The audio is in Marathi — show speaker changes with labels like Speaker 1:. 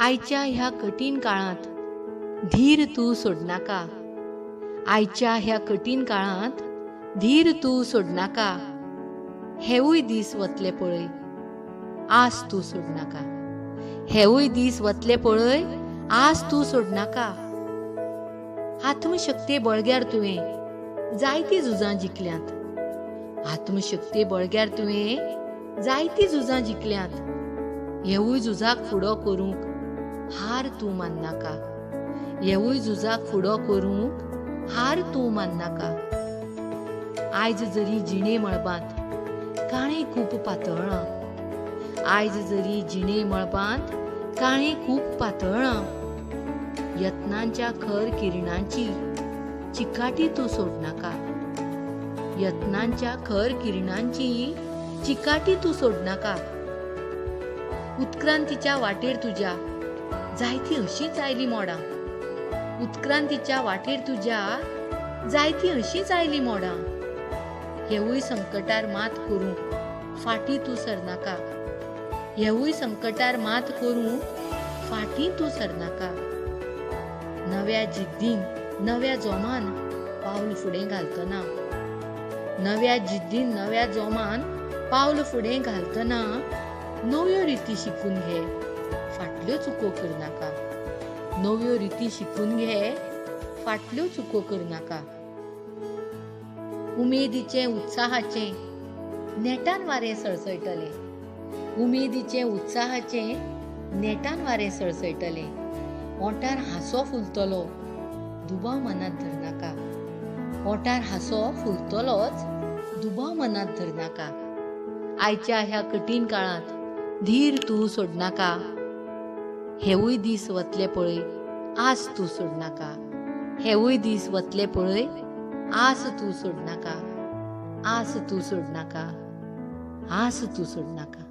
Speaker 1: आयच्या ह्या कठीण काळात धीर तू सोडनाका. आयच्या ह्या कठीण काळात धीर तू सोडनाका. हेवूय दीस वतले पळय, आस तू सोडनाका. हेवूय दीस वतले पळय, आस तू सोडनाका. आत्मशक्ती बळग्यार तुवें जायती झुजां जिखल्यांत. आत्मशक्ती बळग्यार तुवें जायती झुजां जिखल्यांत. हेवूय झुजाक फुडो करूंक हार तूं माननाका. हेवूय झुजाक फुडो करूंक हार तूं माननाका. आयज जरी जिणे मळबांत काळें खूब पातळ्ळां. आयज जरी जिणे मळबांत काळें खूब पातळ्ळां. यत्नांच्या खर किरणांची चिकाटी तूं सोडनाका. यत्नांच्या खर किरणांची चिकाटी तूं सोडनाका. उत्क्रांतीच्या वाटेर तुज्या जायती अशींच आयली मोडां. उत्क्रांतीच्या वाटेर तुज्या जायती अशींच आयली मोडां. हेवूय संकटार मात करूंक फाटीं तूं सरनाका. हेवूय संकटार मात करूंक फाटीं तूं सरनाका. नव्या जिद्दीन नव्या जोमान पावल फुडें घालतना. नव्या जिद्दीन नव्या जोमान पावल फुडें घालतना नव्यो रिती शिकून घे, फाटल्यो चुको करनाका. नव्यो रिती शिकून घे, फाटल्यो चुको करनाका. उमेदीचे उत्साहाचे नेटान वारें सळसळटले. उमेदीचे उत्साहाचे नेटान वारें सळसळटले. ओंठार हांसो फुलतलो, दुबाव मनांत धरनाका. ओंठार हांसो फुलतलोच, दुबाव मनांत धरनाका. आयच्या ह्या कठीण काळात धीर तूं सोडनाका. हेवूय दीस वतले पळय, आस तूं सोडनाका. हेवूय दीस वतले पळय, आस तूं सोडनाका. आस तूं सोडनाका. आस तूं सोडनाका.